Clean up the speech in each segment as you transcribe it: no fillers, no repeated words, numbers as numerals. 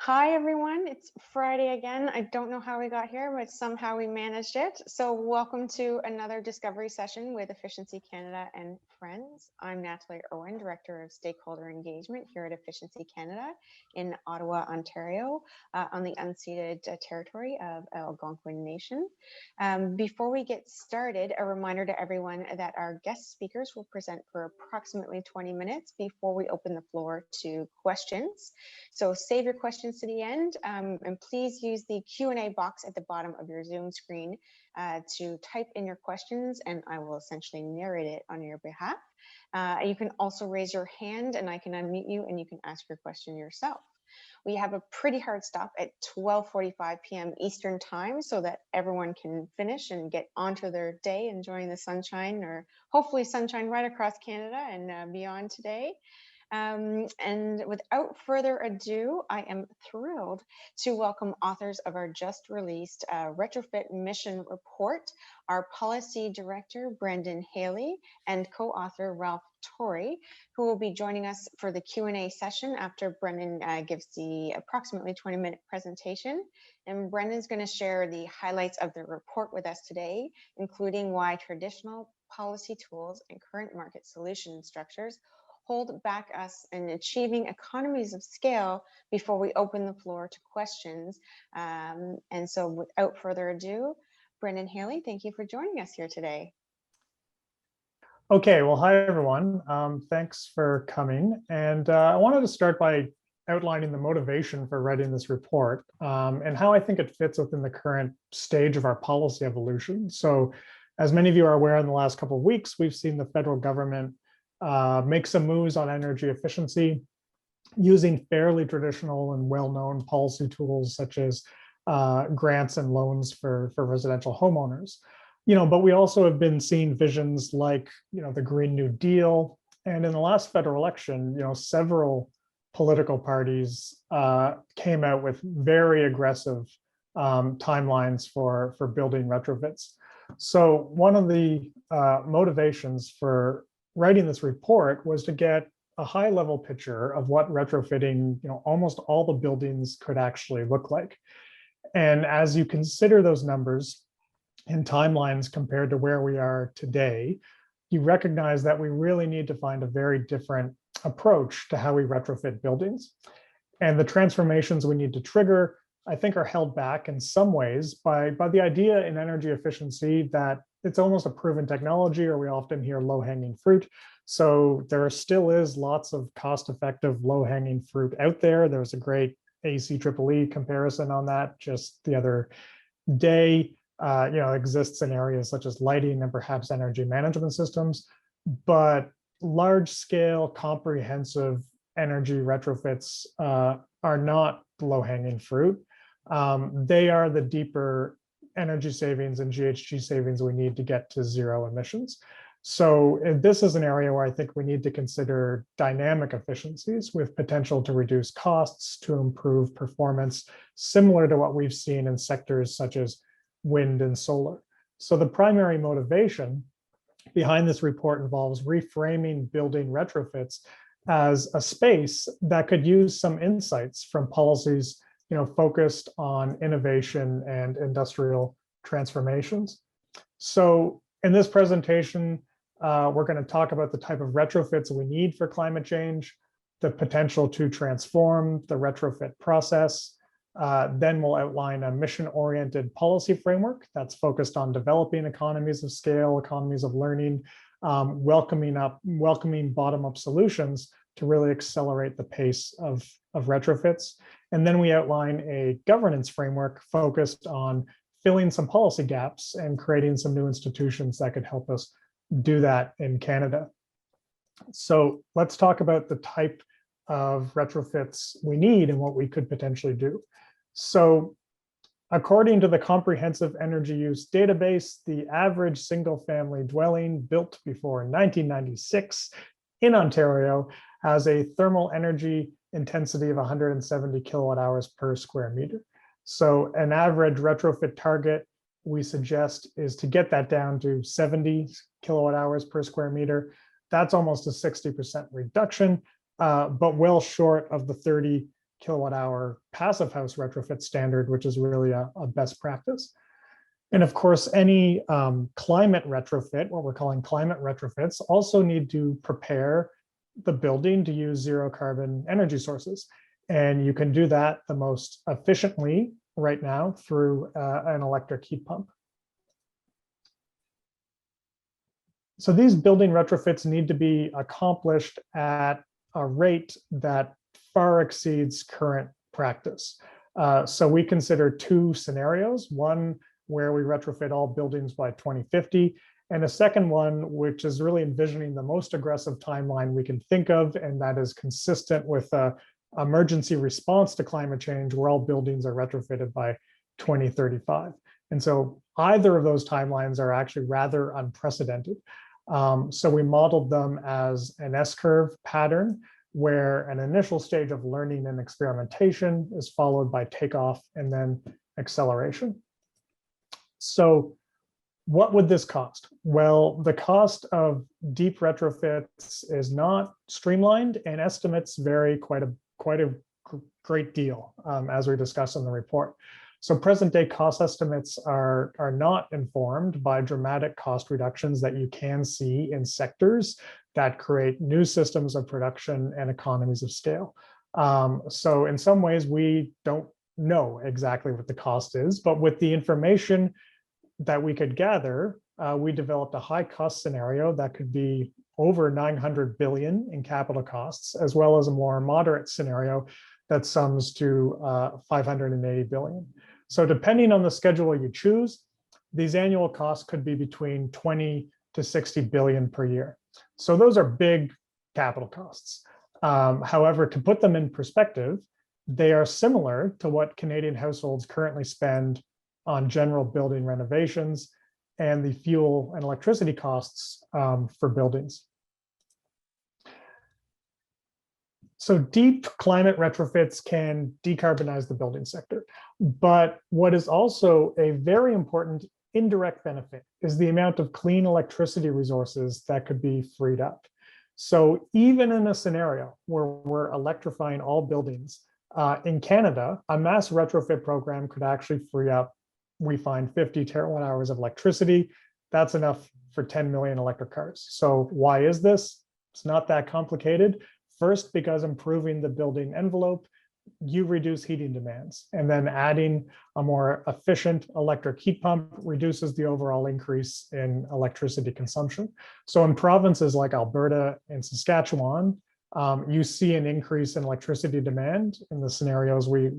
Hi, everyone. It's Friday again. I don't know how we got here, but somehow we managed it. So welcome to another discovery session with Efficiency Canada and friends. I'm Natalie Irwin, Director of Stakeholder Engagement here at Efficiency Canada in Ottawa, Ontario, on the unceded territory of Algonquin Nation. Before we get started, a reminder to everyone that our guest speakers will present for approximately 20 minutes before we open the floor to questions. So save your questions to the end, and please use the Q&A box at the bottom of your Zoom screen to type in your questions, and I will essentially narrate it on your behalf. You can also raise your hand and I can unmute you and you can ask your question yourself. We have a pretty hard stop at 12:45 p.m. Eastern time so that everyone can finish and get onto their day enjoying the sunshine, or hopefully sunshine right across Canada and beyond today. And without further ado, I am thrilled to welcome authors of our just released Retrofit Mission Report, our Policy Director, Brendan Haley, and co-author Ralph Torrie, who will be joining us for the Q&A session after Brendan gives the approximately 20-minute presentation. And Brendan's going to share the highlights of the report with us today, including why traditional policy tools and current market solution structures hold back us in achieving economies of scale before we open the floor to questions. And so without further ado, Brendan Haley, thank you for joining us here today. Okay, well, hi everyone. Thanks for coming. And I wanted to start by outlining the motivation for writing this report and how I think it fits within the current stage of our policy evolution. So as many of you are aware, in the last couple of weeks, we've seen the federal government make some moves on energy efficiency using fairly traditional and well-known policy tools such as grants and loans for residential homeowners. But we also have been seeing visions like, the Green New Deal. And in the last federal election, several political parties came out with very aggressive timelines for building retrofits. So one of the motivations for writing this report was to get a high level picture of what retrofitting, almost all the buildings could actually look like. And as you consider those numbers and timelines compared to where we are today, you recognize that we really need to find a very different approach to how we retrofit buildings. And the transformations we need to trigger, I think, are held back in some ways by the idea in energy efficiency that it's almost a proven technology, or we often hear low-hanging fruit. So there still is lots of cost-effective low-hanging fruit out there. There's a great ACEEE comparison on that just the other day. Exists in areas such as lighting and perhaps energy management systems, but large-scale, comprehensive energy retrofits are not low-hanging fruit. They are the deeper energy savings and GHG savings we need to get to zero emissions. So this is an area where I think we need to consider dynamic efficiencies with potential to reduce costs, to improve performance, similar to what we've seen in sectors such as wind and solar. So the primary motivation behind this report involves reframing building retrofits as a space that could use some insights from policies focused on innovation and industrial transformations. So in this presentation, we're going to talk about the type of retrofits we need for climate change, the potential to transform the retrofit process. Then we'll outline a mission-oriented policy framework that's focused on developing economies of scale, economies of learning, welcoming bottom-up solutions to really accelerate the pace of retrofits. And then we outline a governance framework focused on filling some policy gaps and creating some new institutions that could help us do that in Canada. So let's talk about the type of retrofits we need and what we could potentially do. So according to the Comprehensive Energy Use Database, the average single-family dwelling built before 1996 in Ontario has a thermal energy intensity of 170 kilowatt hours per square meter. So an average retrofit target we suggest is to get that down to 70 kilowatt hours per square meter. That's almost a 60% reduction, but well short of the 30 kilowatt hour passive house retrofit standard, which is really a best practice. And of course, any climate retrofit, what we're calling climate retrofits, also need to prepare the building to use zero carbon energy sources. And you can do that the most efficiently right now through an electric heat pump. So these building retrofits need to be accomplished at a rate that far exceeds current practice. So we consider two scenarios, one where we retrofit all buildings by 2050, and a second one, which is really envisioning the most aggressive timeline we can think of, and that is consistent with emergency response to climate change, where all buildings are retrofitted by 2035. And so either of those timelines are actually rather unprecedented. So we modeled them as an S-curve pattern, where an initial stage of learning and experimentation is followed by takeoff and then acceleration. So what would this cost? Well, the cost of deep retrofits is not streamlined, and estimates vary quite a great deal, as we discussed in the report. So present day cost estimates are not informed by dramatic cost reductions that you can see in sectors that create new systems of production and economies of scale. So in some ways, we don't know exactly what the cost is, but with the information that we could gather, we developed a high cost scenario that could be over 900 billion in capital costs, as well as a more moderate scenario that sums to 580 billion. So depending on the schedule you choose, these annual costs could be between 20 to 60 billion per year. So those are big capital costs. However, to put them in perspective, they are similar to what Canadian households currently spend on general building renovations and the fuel and electricity costs for buildings. So deep climate retrofits can decarbonize the building sector. But what is also a very important indirect benefit is the amount of clean electricity resources that could be freed up. So even in a scenario where we're electrifying all buildings, in Canada, a mass retrofit program could actually free up, we find, 50 terawatt hours of electricity. That's enough for 10 million electric cars. So why is this? It's not that complicated. First, because improving the building envelope, you reduce heating demands. And then adding a more efficient electric heat pump reduces the overall increase in electricity consumption. So in provinces like Alberta and Saskatchewan, you see an increase in electricity demand in the scenarios we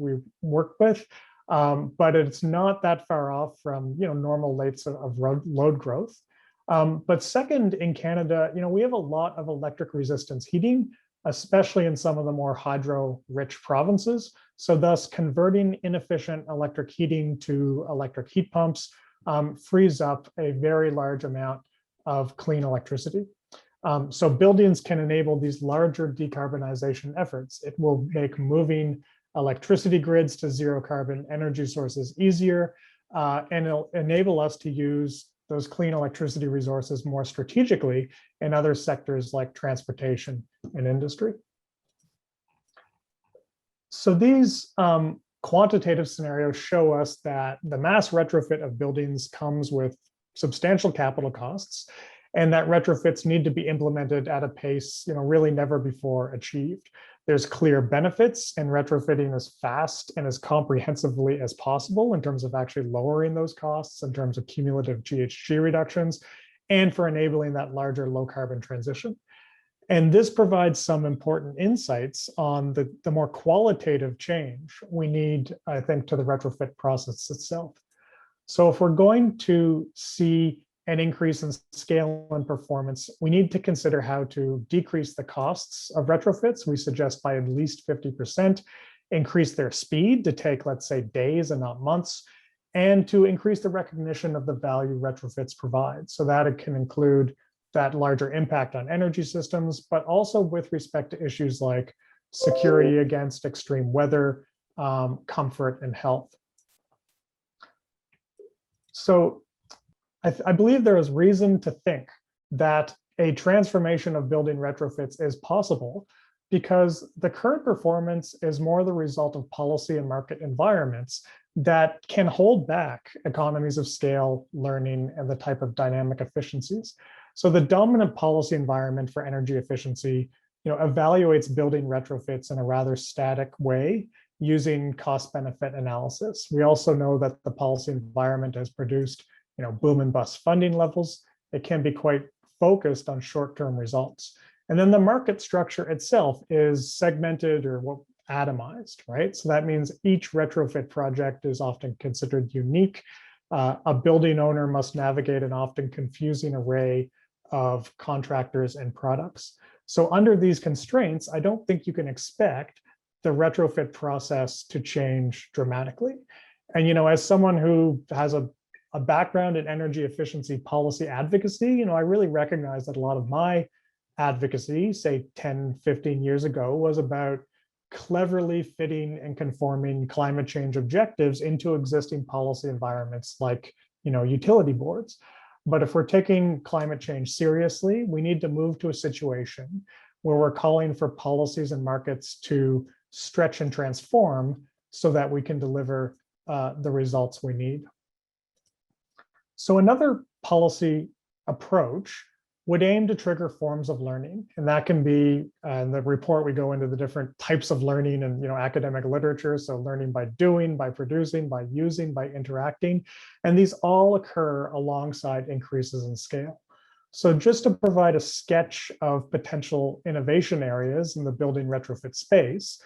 work with, but it's not that far off from normal rates of load growth. But second, in Canada, we have a lot of electric resistance heating, especially in some of the more hydro-rich provinces. So thus converting inefficient electric heating to electric heat pumps frees up a very large amount of clean electricity. So buildings can enable these larger decarbonization efforts. It will make moving electricity grids to zero carbon energy sources easier, and it'll enable us to use those clean electricity resources more strategically in other sectors like transportation and industry. So these quantitative scenarios show us that the mass retrofit of buildings comes with substantial capital costs, and that retrofits need to be implemented at a pace really never before achieved. There's clear benefits, and retrofitting as fast and as comprehensively as possible in terms of actually lowering those costs, in terms of cumulative GHG reductions, and for enabling that larger low carbon transition. And this provides some important insights on the more qualitative change we need, I think, to the retrofit process itself. So if we're going to see an increase in scale and performance, we need to consider how to decrease the costs of retrofits. We suggest by at least 50%, increase their speed to take, let's say, days and not months, and to increase the recognition of the value retrofits provide. So that it can include that larger impact on energy systems, but also with respect to issues like security against extreme weather, comfort, and health. So I believe there is reason to think that a transformation of building retrofits is possible, because the current performance is more the result of policy and market environments that can hold back economies of scale, learning, and the type of dynamic efficiencies. So the dominant policy environment for energy efficiency, evaluates building retrofits in a rather static way using cost-benefit analysis. We also know that the policy environment has produced, boom and bust funding levels. It can be quite focused on short-term results. And then the market structure itself is segmented or atomized, right? So that means each retrofit project is often considered unique. A building owner must navigate an often confusing array of contractors and products. So under these constraints, I don't think you can expect the retrofit process to change dramatically. And as someone who has a background in energy efficiency policy advocacy, I really recognize that a lot of my advocacy, say 10, 15 years ago, was about cleverly fitting and conforming climate change objectives into existing policy environments like, utility boards. But if we're taking climate change seriously, we need to move to a situation where we're calling for policies and markets to stretch and transform so that we can deliver the results we need. So another policy approach would aim to trigger forms of learning. And that can be, in the report, we go into the different types of learning and academic literature. So learning by doing, by producing, by using, by interacting. And these all occur alongside increases in scale. So just to provide a sketch of potential innovation areas in the building retrofit space,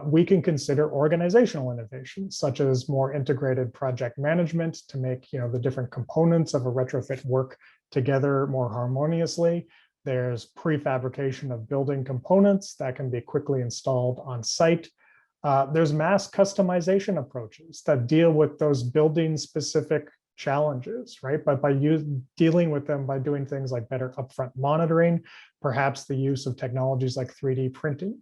we can consider organizational innovations, such as more integrated project management to make the different components of a retrofit work together more harmoniously. There's prefabrication of building components that can be quickly installed on site. There's mass customization approaches that deal with those building specific challenges, right? But by dealing with them by doing things like better upfront monitoring, perhaps the use of technologies like 3D printing.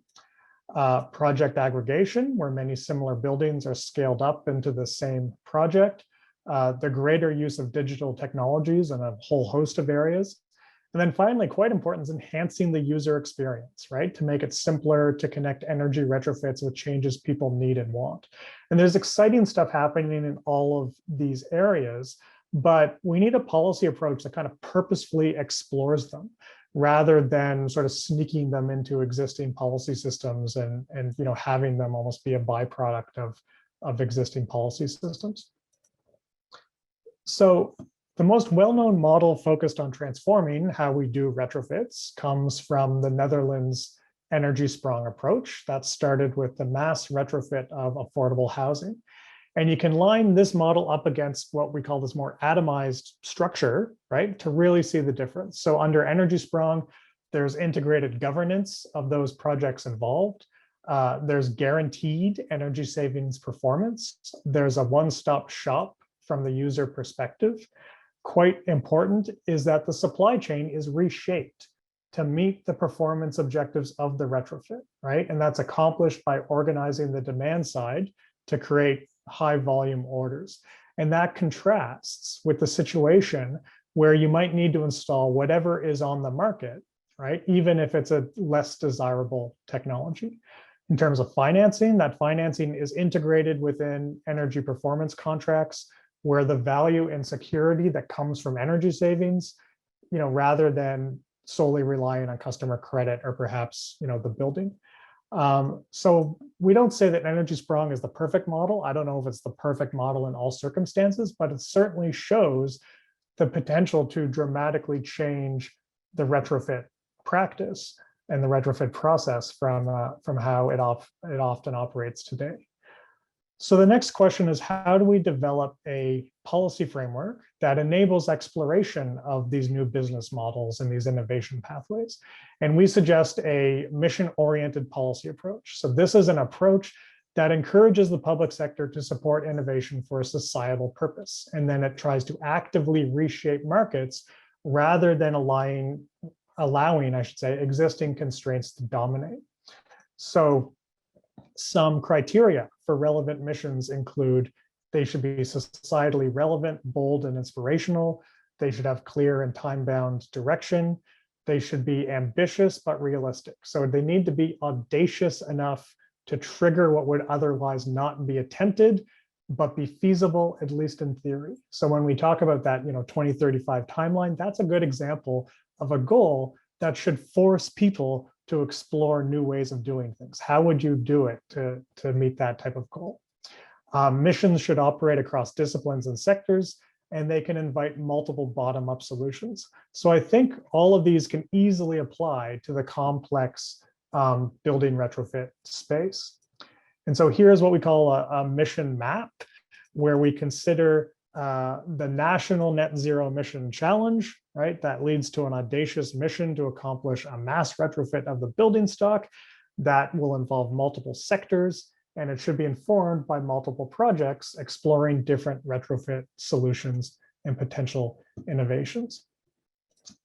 Project aggregation, where many similar buildings are scaled up into the same project. The greater use of digital technologies in a whole host of areas. And then finally, quite important, is enhancing the user experience, right? To make it simpler to connect energy retrofits with changes people need and want. And there's exciting stuff happening in all of these areas, but we need a policy approach that kind of purposefully explores them rather than sort of sneaking them into existing policy systems and having them almost be a byproduct of existing policy systems. So the most well-known model focused on transforming how we do retrofits comes from the Netherlands energy sprong approach that started with the mass retrofit of affordable housing. And you can line this model up against what we call this more atomized structure, right, to really see the difference. So under energy sprong, there's integrated governance of those projects involved. There's guaranteed energy savings performance. There's a one-stop shop from the user perspective. Quite important is that the supply chain is reshaped to meet the performance objectives of the retrofit, right? And that's accomplished by organizing the demand side to create high volume orders. And that contrasts with the situation where you might need to install whatever is on the market, right? Even if it's a less desirable technology. In terms of financing, that financing is integrated within energy performance contracts where the value and security that comes from energy savings, rather than solely relying on customer credit or perhaps, the building. So we don't say that energy sprong is the perfect model. I don't know if it's the perfect model in all circumstances, but it certainly shows the potential to dramatically change the retrofit practice and the retrofit process from how it often operates today. So the next question is, how do we develop a policy framework that enables exploration of these new business models and these innovation pathways? And we suggest a mission-oriented policy approach. So this is an approach that encourages the public sector to support innovation for a societal purpose. And then it tries to actively reshape markets rather than allowing, I should say, existing constraints to dominate. So some criteria for relevant missions include they should be societally relevant, bold, and inspirational. They should have clear and time-bound direction. they should be ambitious but realistic. So they need to be audacious enough to trigger what would otherwise not be attempted, but be feasible, at least in theory. So when we talk about that, 2035 timeline, that's a good example of a goal that should force people to explore new ways of doing things. How would you do it to meet that type of goal? Missions should operate across disciplines and sectors, and they can invite multiple bottom-up solutions. So I think all of these can easily apply to the complex building retrofit space. And so here's what we call a mission map, where we consider the national net zero mission challenge, right? That leads to an audacious mission to accomplish a mass retrofit of the building stock that will involve multiple sectors, and it should be informed by multiple projects exploring different retrofit solutions and potential innovations.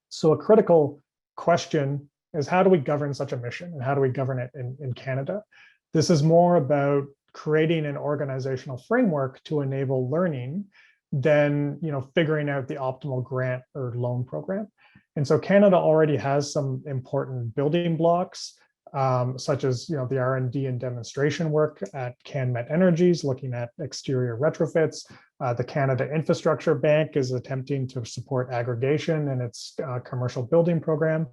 So a critical question is, how do we govern such a mission, and how do we govern it in Canada? This is more about creating an organizational framework to enable learning than figuring out the optimal grant or loan program. And so Canada already has some important building blocks, such as the R&D and demonstration work at CanMet Energies, looking at exterior retrofits. The Canada Infrastructure Bank is attempting to support aggregation in its commercial building program.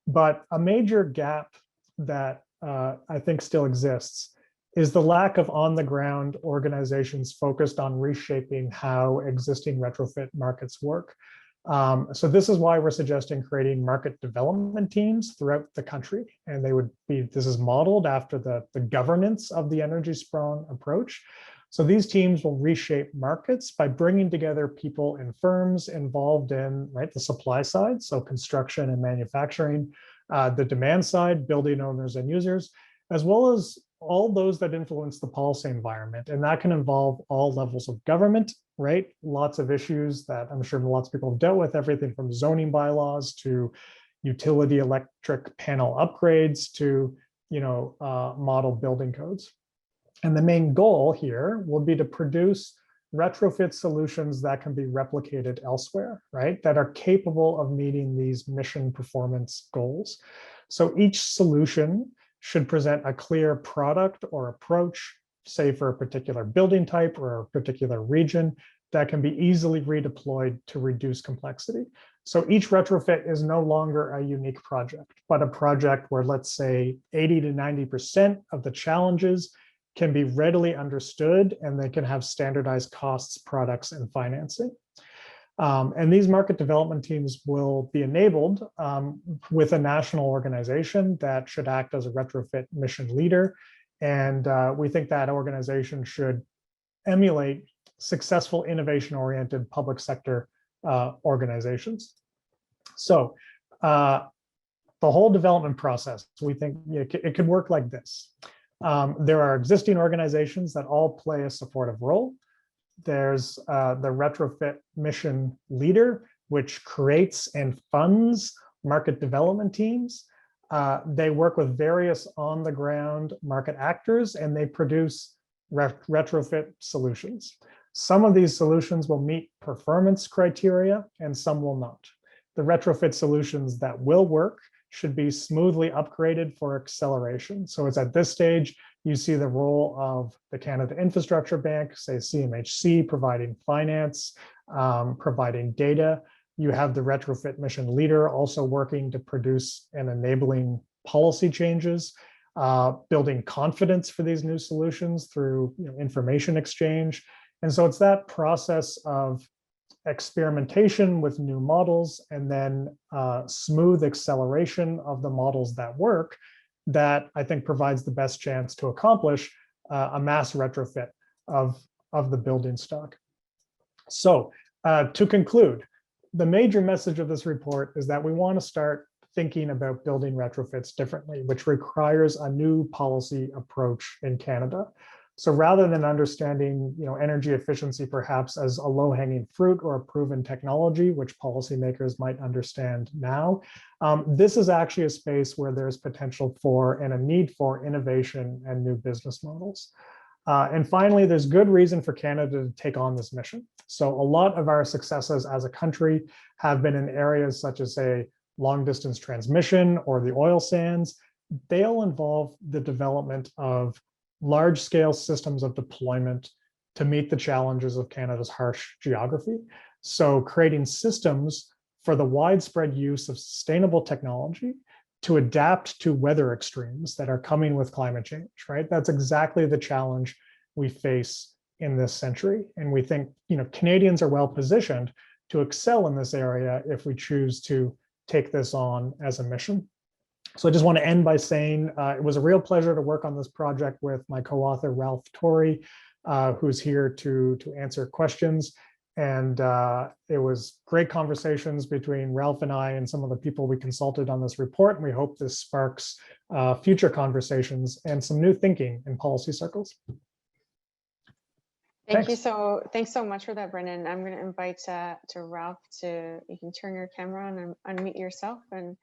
But a major gap that I think still exists is the lack of on-the-ground organizations focused on reshaping how existing retrofit markets work. So this is why we're suggesting creating market development teams throughout the country. And this is modeled after the governance of the Energy Sprong approach. So these teams will reshape markets by bringing together people and firms involved in the supply side, so construction and manufacturing, the demand side, building owners and users, as well as all those that influence the policy environment. And that can involve all levels of government, right? Lots of issues that I'm sure lots of people have dealt with, everything from zoning bylaws to utility electric panel upgrades to, model building codes. And the main goal here will be to produce retrofit solutions that can be replicated elsewhere, right? That are capable of meeting these mission performance goals. So each solution should present a clear product or approach, say for a particular building type or a particular region, that can be easily redeployed to reduce complexity. So each retrofit is no longer a unique project, but a project where, let's say, 80 to 90% of the challenges can be readily understood, and they can have standardized costs, products, and financing. And these market development teams will be enabled with a national organization that should act as a retrofit mission leader. And we think that organization should emulate successful innovation-oriented public sector organizations. So the whole development process, we think it could work like this. There are existing organizations that all play a supportive role. There's the retrofit mission leader, which creates and funds market development teams. They work with various on-the-ground market actors, and they produce retrofit solutions. Some of these solutions will meet performance criteria, and some will not. The retrofit solutions that will work should be smoothly upgraded for acceleration. So it's at this stage, you see the role of the Canada Infrastructure Bank, say CMHC, providing finance, providing data. You have the retrofit mission leader also working to produce and enabling policy changes, building confidence for these new solutions through information exchange. And so it's that process of experimentation with new models and then smooth acceleration of the models that work that I think provides the best chance to accomplish a mass retrofit of the building stock. So to conclude, the major message of this report is that we want to start thinking about building retrofits differently, which requires a new policy approach in Canada. So rather than understanding energy efficiency perhaps as a low-hanging fruit or a proven technology, which policymakers might understand now, this is actually a space where there's potential for and a need for innovation and new business models. And finally, there's good reason for Canada to take on this mission. So a lot of our successes as a country have been in areas such as, say, long distance transmission or the oil sands, they'll involve the development of large scale systems of deployment to meet the challenges of Canada's harsh geography. So creating systems for the widespread use of sustainable technology to adapt to weather extremes that are coming with climate change, right? That's exactly the challenge we face in this century. And we think, Canadians are well positioned to excel in this area if we choose to take this on as a mission. So I just want to end by saying it was a real pleasure to work on this project with my co-author, Ralph Torrie, who's here to answer questions. And it was great conversations between Ralph and I and some of the people we consulted on this report. And we hope this sparks future conversations and some new thinking in policy circles. Thanks so much for that, Brendan. I'm going to invite to Ralph you can turn your camera on and unmute yourself, and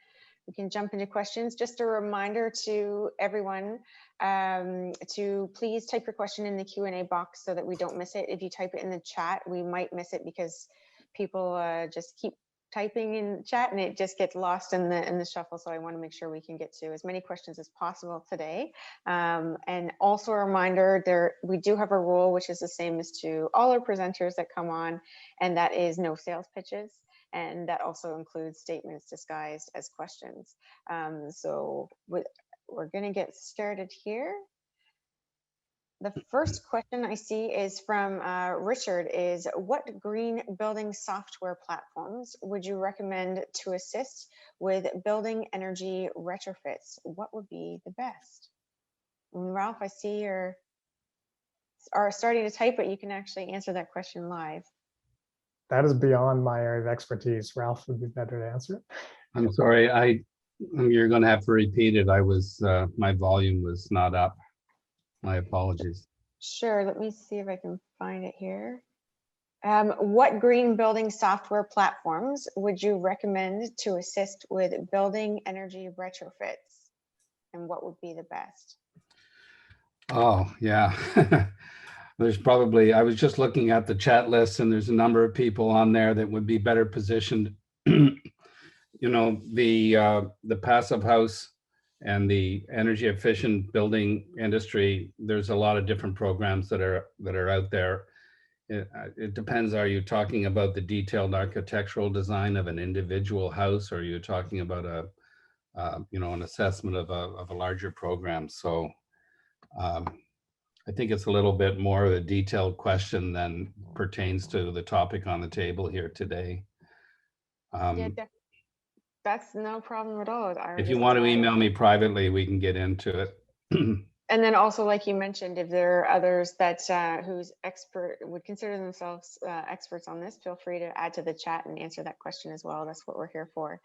we can jump into questions. Just a reminder to everyone to please type your question in the Q&A box so that we don't miss it. If you type it in the chat, we might miss it because people just keep typing in chat and it just gets lost in the shuffle. So I want to make sure we can get to as many questions as possible today. And also a reminder, we do have a rule which is the same as to all our presenters that come on, and that is no sales pitches. And that also includes statements disguised as questions. So we're going to get started here. The first question I see is from Richard is, what green building software platforms would you recommend to assist with building energy retrofits? What would be the best? And Ralph, I see you are starting to type, but you can actually answer that question live. That is beyond my area of expertise. Ralph would be better to answer it. I'm sorry, you're going to have to repeat it. My volume was not up. My apologies. Sure, let me see if I can find it here. What green building software platforms would you recommend to assist with building energy retrofits? And what would be the best? Oh, yeah. I was just looking at the chat list, and there's a number of people on there that would be better positioned. The passive house and the energy efficient building industry, there's a lot of different programs that are out there. It depends. Are you talking about the detailed architectural design of an individual house, or are you talking about an assessment of a larger program? So I think it's a little bit more of a detailed question than pertains to the topic on the table here today. Yeah, that's no problem at all. If you want to email me privately, we can get into it. And then also, like you mentioned, if there are others that who's expert would consider themselves experts on this, feel free to add to the chat and answer that question as well. That's what we're here for.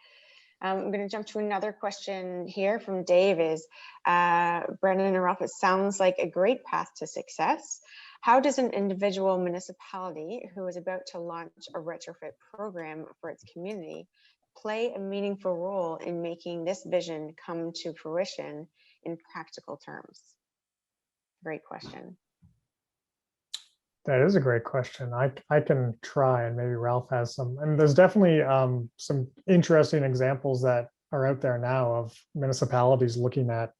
I'm going to jump to another question here from Dave is, Brendan and Ralph, it sounds like a great path to success. How does an individual municipality who is about to launch a retrofit program for its community play a meaningful role in making this vision come to fruition in practical terms? Great question. That is a great question. I can try, and maybe Ralph has some. And there's definitely some interesting examples that are out there now of municipalities looking at,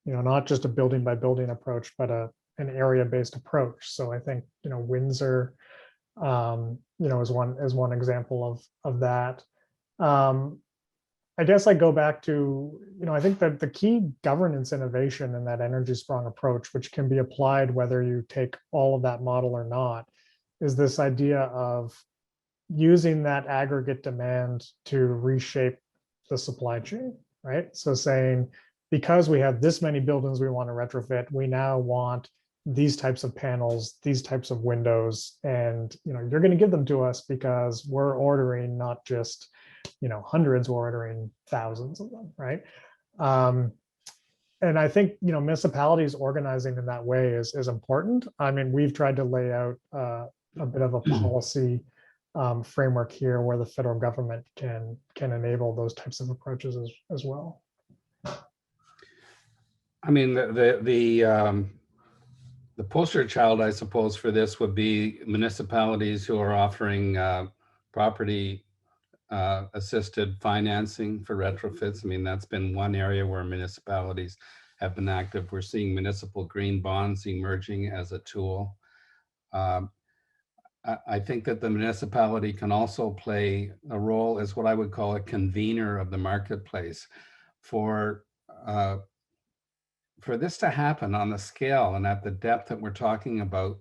not just a building by building approach, but an area-based approach. So I think, Windsor, is one example of that. I guess I go back to, I think that the key governance innovation in that energy strong approach, which can be applied whether you take all of that model or not, is this idea of using that aggregate demand to reshape the supply chain, right? So saying, because we have this many buildings we want to retrofit, we now want these types of panels, these types of windows, and you're going to give them to us because we're ordering not just hundreds, we're ordering thousands of them, right? And I think municipalities organizing in that way is important. I mean, we've tried to lay out a bit of a policy framework here where the federal government can enable those types of approaches as well. I mean, the poster child, I suppose, for this would be municipalities who are offering property assisted financing for retrofits. I mean, that's been one area where municipalities have been active. We're seeing municipal green bonds emerging as a tool. I think that the municipality can also play a role as what I would call a convener of the marketplace. For this to happen on the scale and at the depth that we're talking about,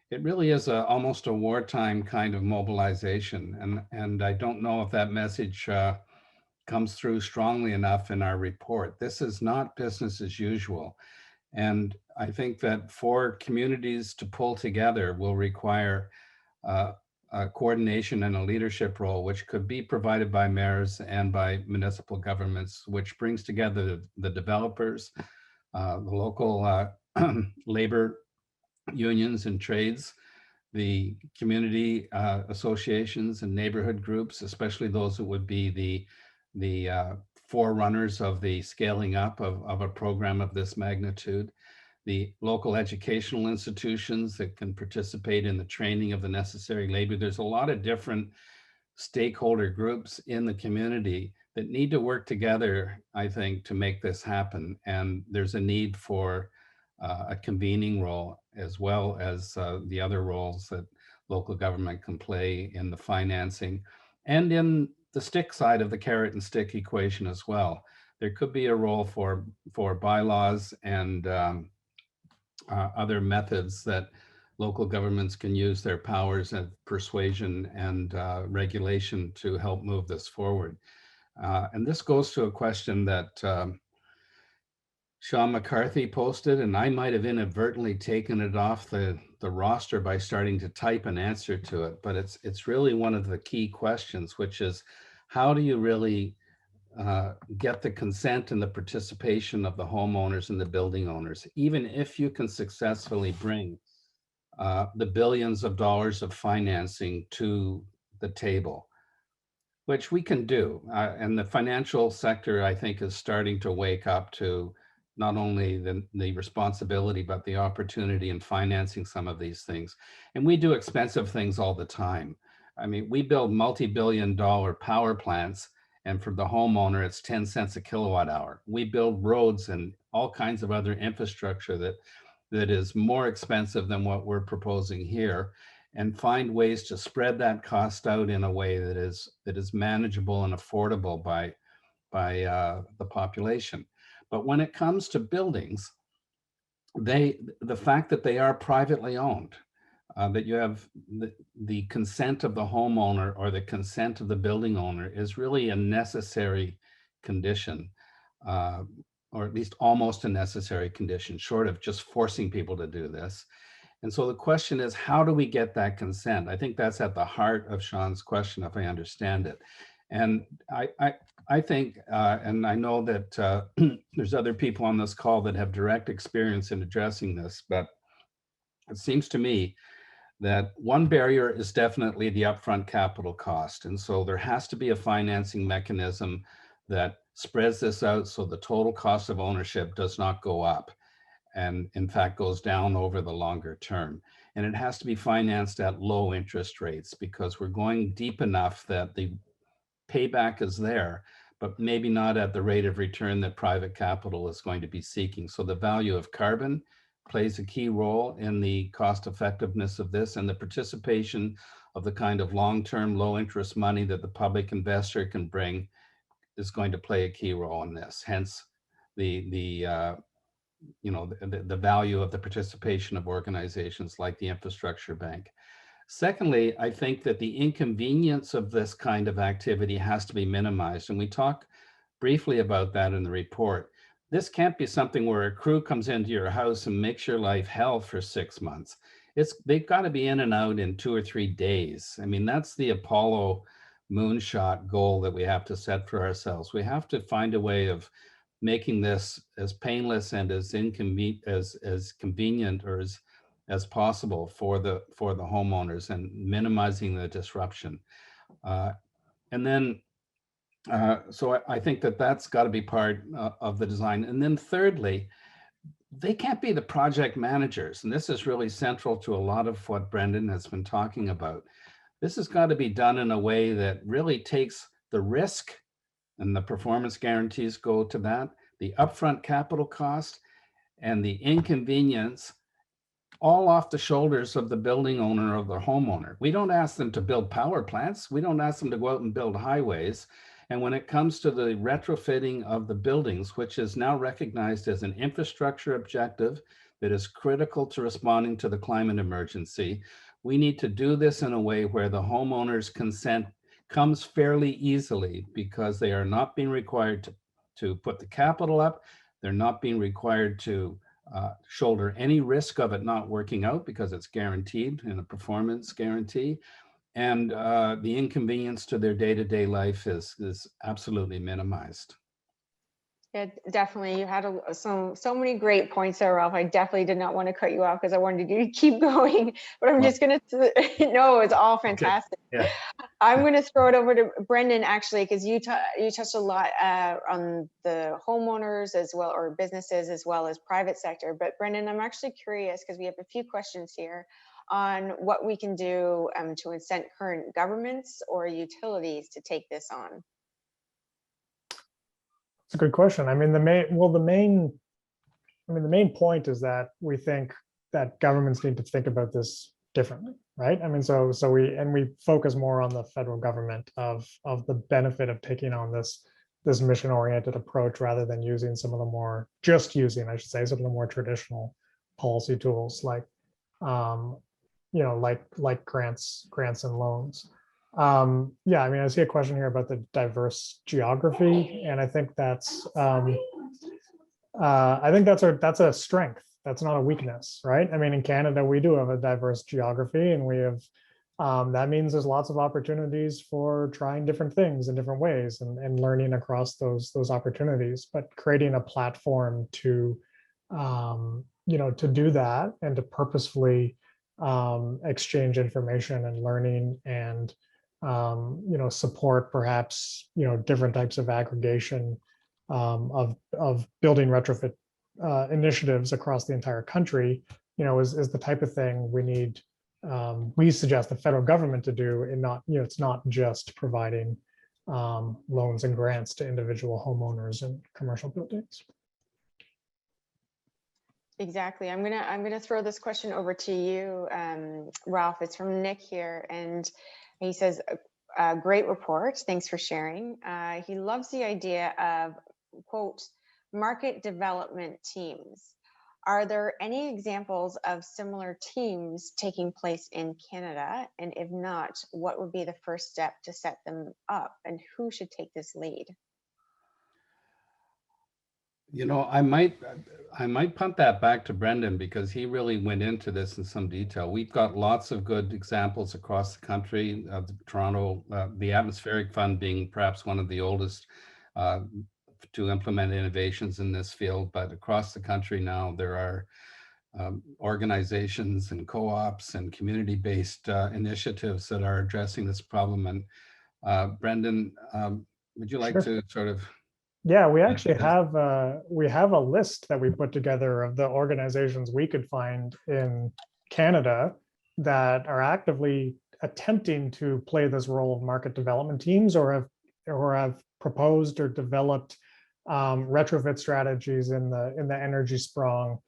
it really is almost a wartime kind of mobilization. And I don't know if that message comes through strongly enough in our report. This is not business as usual. And I think that for communities to pull together will require a coordination and a leadership role, which could be provided by mayors and by municipal governments, which brings together the developers, the local labor unions and trades, the community associations and neighborhood groups, especially those who would be the forerunners of the scaling up of a program of this magnitude, the local educational institutions that can participate in the training of the necessary labor. There's a lot of different stakeholder groups in the community that need to work together, I think, to make this happen. And there's a need for a convening role, as well as the other roles that local government can play in the financing and in the stick side of the carrot and stick equation as well. There could be a role for bylaws and other methods that local governments can use their powers of persuasion and regulation to help move this forward. And this goes to a question that Sean McCarthy posted, and I might have inadvertently taken it off the roster by starting to type an answer to it, but it's really one of the key questions, which is, how do you really get the consent and the participation of the homeowners and the building owners, even if you can successfully bring the billions of dollars of financing to the table, which we can do. And the financial sector, I think, is starting to wake up to not only the responsibility, but the opportunity in financing some of these things. And we do expensive things all the time. I mean, we build multi-billion-dollar power plants, and for the homeowner, it's 10 cents a kilowatt hour. We build roads and all kinds of other infrastructure that is more expensive than what we're proposing here, and find ways to spread that cost out in a way that is manageable and affordable by the population. But when it comes to buildings, the fact that they are privately owned, that you have the consent of the homeowner or the consent of the building owner is really a necessary condition, or at least almost a necessary condition, short of just forcing people to do this. And so the question is, how do we get that consent? I think that's at the heart of Sean's question, if I understand it. And I think, and I know that there's other people on this call that have direct experience in addressing this, but it seems to me that one barrier is definitely the upfront capital cost. And so there has to be a financing mechanism that spreads this out so the total cost of ownership does not go up, and in fact goes down over the longer term. And it has to be financed at low interest rates, because we're going deep enough that the payback is there, but maybe not at the rate of return that private capital is going to be seeking. So the value of carbon plays a key role in the cost effectiveness of this, and the participation of the kind of long-term low interest money that the public investor can bring is going to play a key role in this. Hence the value of the participation of organizations like the Infrastructure Bank. Secondly, I think that the inconvenience of this kind of activity has to be minimized. And we talk briefly about that in the report. This can't be something where a crew comes into your house and makes your life hell for 6 months. They've got to be in and out in 2 or 3 days. I mean, that's the Apollo moonshot goal that we have to set for ourselves. We have to find a way of making this as painless and as convenient or as possible for the homeowners, and minimizing the disruption. And then, so I think that that's got to be part of the design. And then thirdly, they can't be the project managers. And this is really central to a lot of what Brendan has been talking about. This has got to be done in a way that really takes the risk, and the performance guarantees go to that, the upfront capital cost and the inconvenience, all off the shoulders of the building owner or the homeowner. We don't ask them to build power plants. We don't ask them to go out and build highways. And when it comes to the retrofitting of the buildings, which is now recognized as an infrastructure objective that is critical to responding to the climate emergency, we need to do this in a way where the homeowner's consent comes fairly easily, because they are not being required to put the capital up. They're not being required to shoulder any risk of it not working out, because it's guaranteed in a performance guarantee. And the inconvenience to their day-to-day life is absolutely minimized. Yeah, definitely. You had so many great points there, Ralph. I definitely did not want to cut you off because I wanted you to keep going, but I'm just going to, no, it's all fantastic. Okay. Yeah. I'm going to throw it over to Brendan, actually, because you touched a lot on the homeowners as well, or businesses as well as private sector. But Brendan, I'm actually curious, because we have a few questions here on what we can do to incent current governments or utilities to take this on. It's a good question. I mean, the main point is that we think that governments need to think about this differently, right? I mean, so we focus more on the federal government of the benefit of taking on this mission-oriented approach, rather than using some of the more, I should say, some of the more traditional policy tools like like grants and loans. Yeah, I mean, I see a question here about the diverse geography, and I think that's a strength. That's not a weakness, right? I mean, in Canada, we do have a diverse geography, and we have that means there's lots of opportunities for trying different things in different ways and learning across those opportunities. But creating a platform to to do that and to purposefully exchange information and learning and support perhaps different types of aggregation of building retrofit initiatives across the entire country, is the type of thing we need. We suggest the federal government to do, and not, it's not just providing loans and grants to individual homeowners and commercial buildings. Exactly. I'm gonna throw this question over to you, Ralph. It's from Nick here, and he says, great report. Thanks for sharing. He loves the idea of, quote, market development teams. Are there any examples of similar teams taking place in Canada? And if not, what would be the first step to set them up, and who should take this lead? I might punt that back to Brendan, because he really went into this in some detail. We've got lots of good examples across the country of Toronto, the Atmospheric Fund being perhaps one of the oldest to implement innovations in this field. But across the country now, there are organizations and co-ops and community-based initiatives that are addressing this problem. And Brendan, would you like to sort of? Yeah, we actually have a list that we put together of the organizations we could find in Canada that are actively attempting to play this role of market development teams, or have proposed or developed retrofit strategies in the Energy Sprong,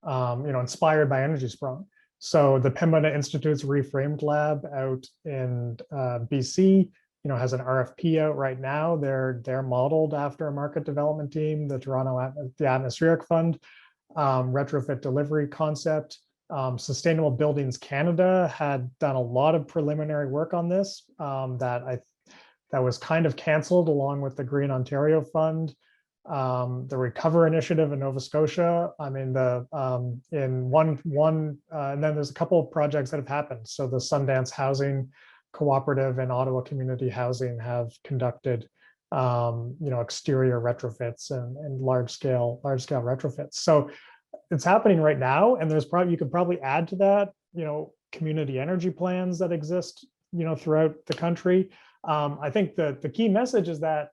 inspired by Energy Sprong. So the Pembina Institute's Reframed Lab out in BC, has an RFP out right now. They're modeled after a market development team. The Atmospheric Fund, retrofit delivery concept. Sustainable Buildings Canada had done a lot of preliminary work on this that was kind of canceled along with the Green Ontario Fund. The Recover Initiative in Nova Scotia. I mean, and then there's a couple of projects that have happened. So the Sundance Housing Cooperative and Ottawa Community Housing have conducted, exterior retrofits and large scale retrofits. So it's happening right now, and you could probably add to that, community energy plans that exist, throughout the country. I think the key message is that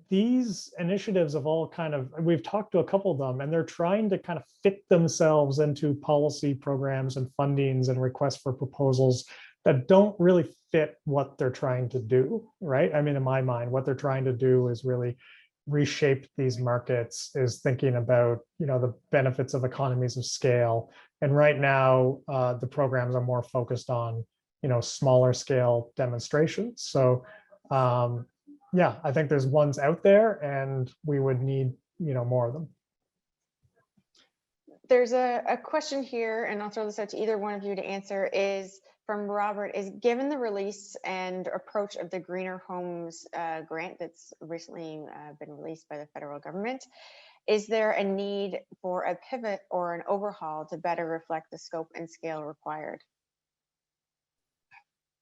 these initiatives have all we've talked to a couple of them, and they're trying to kind of fit themselves into policy programs and fundings and requests for proposals that don't really fit what they're trying to do, right? I mean, in my mind, what they're trying to do is really reshape these markets, is thinking about, the benefits of economies of scale. And right now, the programs are more focused on, smaller scale demonstrations. So yeah, I think there's ones out there and we would need, more of them. There's a question here, and I'll throw this out to either one of you to answer, is from Robert, is given the release and approach of the Greener Homes grant that's recently been released by the federal government, is there a need for a pivot or an overhaul to better reflect the scope and scale required?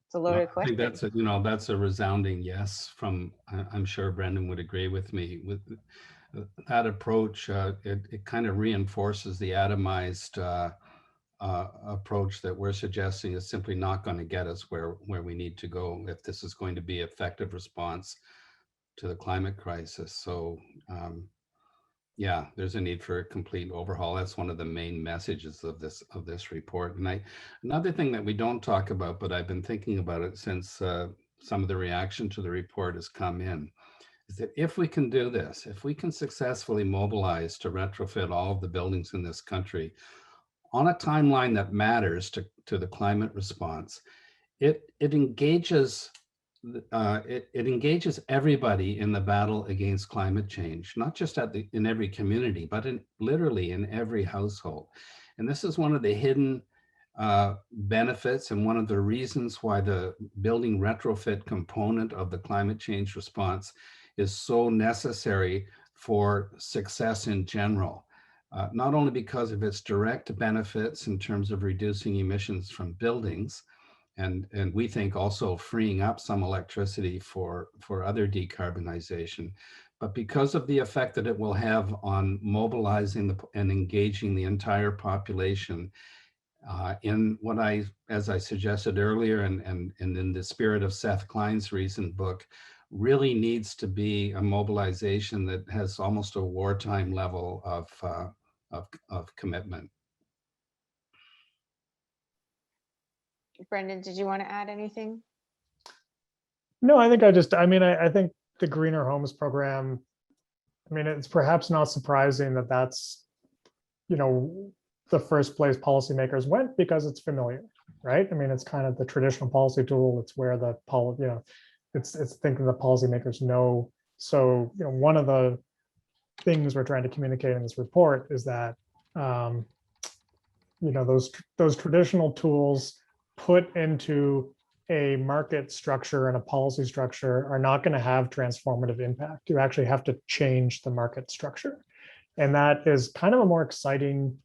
It's a loaded I think question. that's a resounding yes from, I'm sure Brendan would agree with me with that approach. It kind of reinforces the atomized approach that we're suggesting is simply not going to get us where we need to go if this is going to be effective response to the climate crisis. So yeah, there's a need for a complete overhaul. That's one of the main messages of this report. And another thing that we don't talk about, but I've been thinking about it since some of the reaction to the report has come in, is that if we can do this, if we can successfully mobilize to retrofit all of the buildings in this country on a timeline that matters to the climate response, it engages it engages everybody in the battle against climate change, not just in every community, but literally in every household. And this is one of the hidden benefits and one of the reasons why the building retrofit component of the climate change response is so necessary for success in general. Not only because of its direct benefits in terms of reducing emissions from buildings, and we think also freeing up some electricity for other decarbonization, but because of the effect that it will have on mobilizing and engaging the entire population in what as I suggested earlier, and in the spirit of Seth Klein's recent book, really needs to be a mobilization that has almost a wartime level of commitment. Brendan, did you want to add anything? No, I think I think the Greener Homes program, it's perhaps not surprising that that's, the first place policymakers went, because it's familiar, right? It's kind of the traditional policy tool. It's where the it's thinking the policymakers know. So, one of the things we're trying to communicate in this report is that, those traditional tools put into a market structure and a policy structure are not going to have transformative impact. You actually have to change the market structure. And that is kind of a more exciting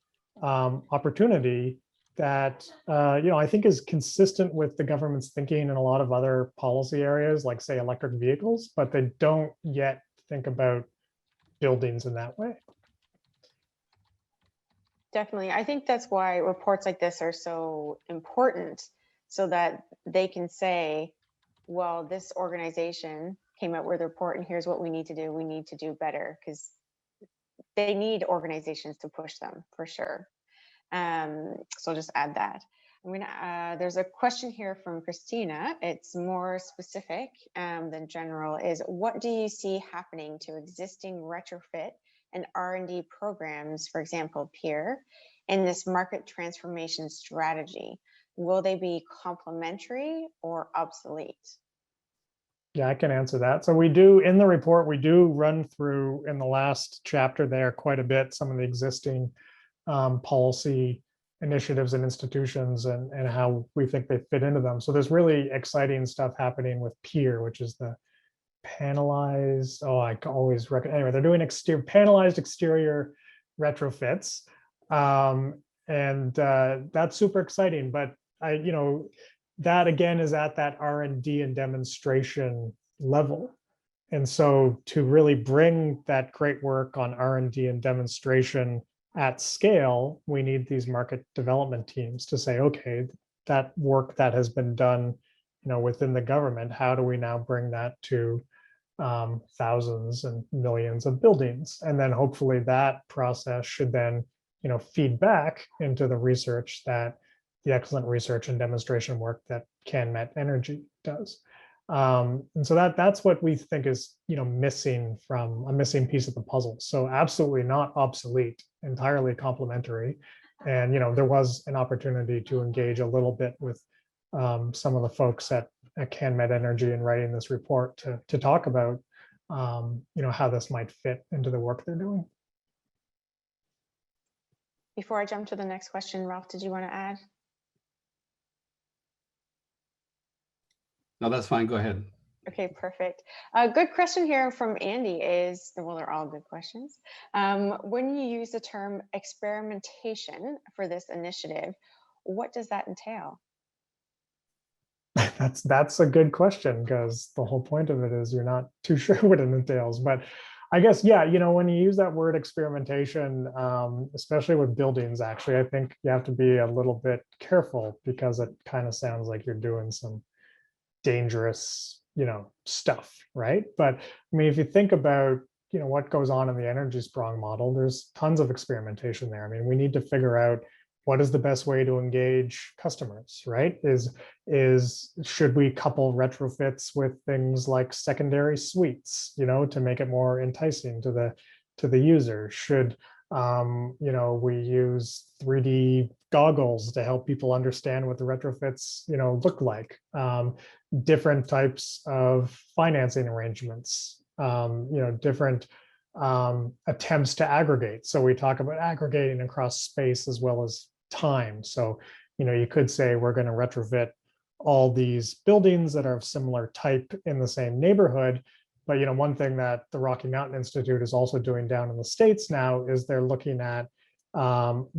opportunity that, I think is consistent with the government's thinking in a lot of other policy areas, like say electric vehicles, but they don't yet think about buildings in that way. Definitely. I think that's why reports like this are so important, so that they can say, well, this organization came out with a report and here's what we need to do. We need to do better, because they need organizations to push them for sure. So I'll just add that. There's a question here from Christina. It's more specific than general, is what do you see happening to existing retrofit and R&D programs, for example, Pier, in this market transformation strategy? Will they be complementary or obsolete? Yeah, I can answer that. So we do, in the report, we do run through in the last chapter there quite a bit some of the existing policy initiatives and institutions and how we think they fit into them. So there's really exciting stuff happening with Pier, which is the panelized, I always recommend, anyway, they're doing panelized exterior retrofits. And that's super exciting, but that again is at that R&D and demonstration level. And so to really bring that great work on R&D and demonstration at scale, we need these market development teams to say, okay, that work that has been done, within the government, how do we now bring that to thousands and millions of buildings? And then hopefully that process should then, feed back into the research that the excellent research and demonstration work that CanMet Energy does. And so that's what we think is, missing from a missing piece of the puzzle. So absolutely not obsolete, entirely complementary. And, there was an opportunity to engage a little bit with some of the folks at CanMet Energy in writing this report to talk about, how this might fit into the work they're doing. Before I jump to the next question, Ralph, did you want to add? No, that's fine. Go ahead. Okay, perfect. A good question here from Andy is, well, they're all good questions. When you use the term experimentation for this initiative, what does that entail? That's a good question, because the whole point of it is you're not too sure what it entails. But I guess, yeah, when you use that word experimentation, especially with buildings, actually, I think you have to be a little bit careful, because it kind of sounds like you're doing some dangerous, stuff, right? But I mean, if you think about, what goes on in the energy sprung model, there's tons of experimentation there. I mean, we need to figure out what is the best way to engage customers, right? Should we couple retrofits with things like secondary suites, to make it more enticing to the user? Should we use 3D goggles to help people understand what the retrofits, look like? Different types of financing arrangements, different attempts to aggregate. So we talk about aggregating across space as well as time. So, you could say we're going to retrofit all these buildings that are of similar type in the same neighborhood. But, one thing that the Rocky Mountain Institute is also doing down in the States now is they're looking at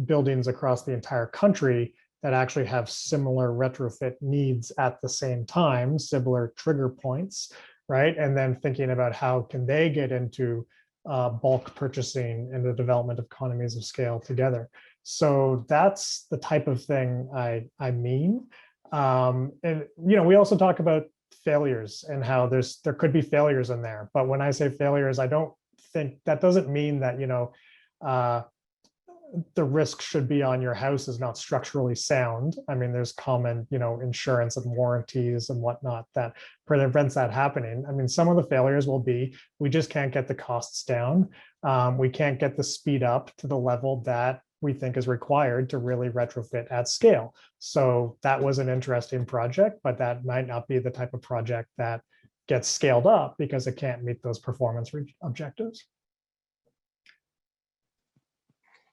buildings across the entire country that actually have similar retrofit needs at the same time, similar trigger points, right? And then thinking about how can they get into bulk purchasing and the development of economies of scale together. So that's the type of thing I mean. And we also talk about failures and how there could be failures in there. But when I say failures, I don't think that doesn't mean that the risk should be on your house is not structurally sound. I mean, there's common, insurance and warranties and whatnot that prevents that happening. I mean, some of the failures will be, we just can't get the costs down. We can't get the speed up to the level that we think is required to really retrofit at scale. So that was an interesting project, but that might not be the type of project that gets scaled up because it can't meet those performance objectives.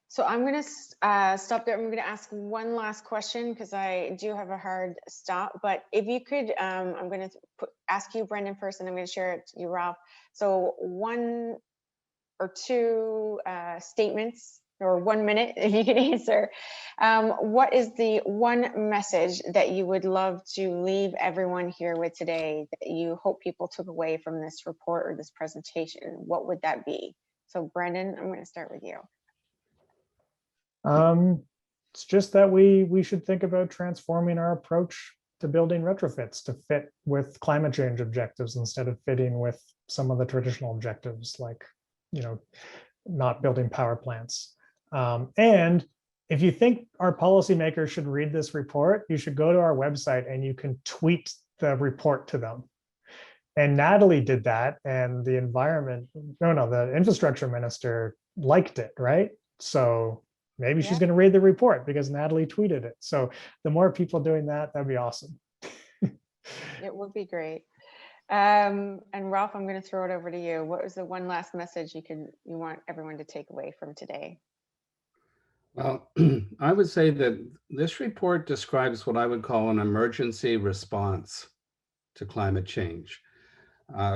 So I'm going to stop there. I'm going to ask one last question because I do have a hard stop. But if you could, I'm going to ask you, Brendan, first, and I'm going to share it to you, Ralph. So 1 or 2 statements, or 1 minute, if you can answer. What is the one message that you would love to leave everyone here with today that you hope people took away from this report or this presentation? What would that be? So Brendan, I'm going to start with you. It's just that we should think about transforming our approach to building retrofits to fit with climate change objectives instead of fitting with some of the traditional objectives, like, not building power plants. And if you think our policymakers should read this report, you should go to our website and you can tweet the report to them. And Natalie did that, and the the infrastructure minister liked it, right? So maybe she's going to read the report because Natalie tweeted it. So the more people doing that, that'd be awesome. It would be great. And Ralph, I'm going to throw it over to you. What was the one last message you want everyone to take away from today? Well, I would say that this report describes what I would call an emergency response to climate change.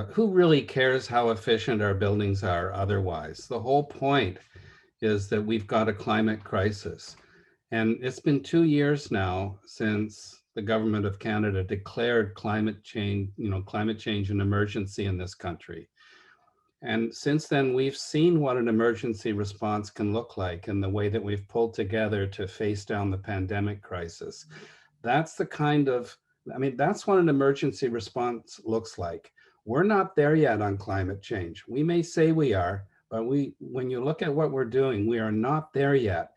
Who really cares how efficient our buildings are otherwise? The whole point is that we've got a climate crisis. And it's been 2 years now since the government of Canada declared climate change an emergency in this country. And since then, we've seen what an emergency response can look like and the way that we've pulled together to face down the pandemic crisis. That's what an emergency response looks like. We're not there yet on climate change. We may say we are, but when you look at what we're doing, we are not there yet.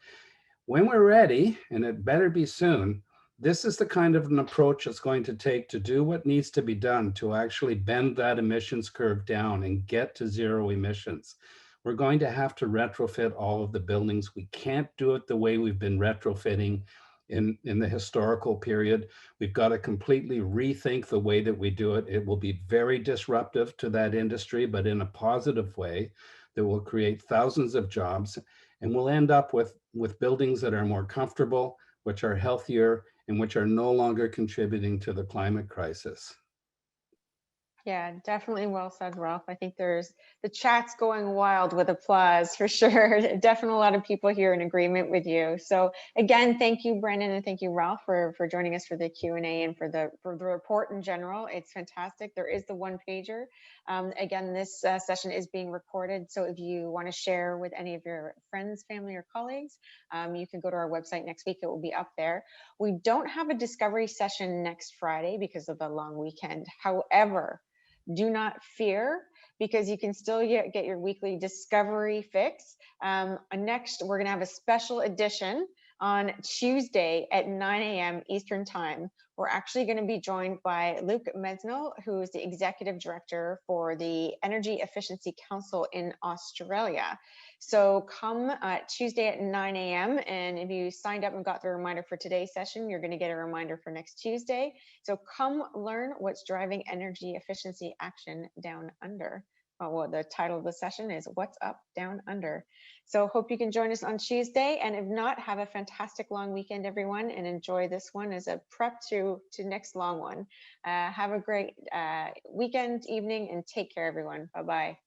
When we're ready, and it better be soon, This is the kind of an approach it's going to take to do what needs to be done to actually bend that emissions curve down and get to zero emissions. We're going to have to retrofit all of the buildings. We can't do it the way we've been retrofitting in the historical period. We've got to completely rethink the way that we do it. It will be very disruptive to that industry, but in a positive way that will create thousands of jobs. And we'll end up with buildings that are more comfortable, which are healthier, and which are no longer contributing to the climate crisis. Yeah, definitely well said, Ralph. I think there's the chat's going wild with applause for sure. Definitely a lot of people here in agreement with you. So again, thank you, Brendan, and thank you, Ralph, for joining us for the Q&A and for the report in general. It's fantastic. There is the one pager. Again, this session is being recorded. So if you want to share with any of your friends, family, or colleagues, you can go to our website next week. It will be up there. We don't have a discovery session next Friday because of the long weekend. However, do not fear, because you can still get your weekly discovery fix. Next, we're going to have a special edition on Tuesday at 9 a.m. Eastern Time. We're actually going to be joined by Luke Mesnell, who is the Executive Director for the Energy Efficiency Council in Australia. So come Tuesday at 9 a.m. and if you signed up and got the reminder for today's session, you're going to get a reminder for next Tuesday. So come learn what's driving energy efficiency action down under. Well, the title of the session is What's Up Down Under. So hope you can join us on Tuesday. And if not, have a fantastic long weekend, everyone, and enjoy this one as a prep to next long one. Have a great weekend, evening, and take care, everyone. Bye-bye.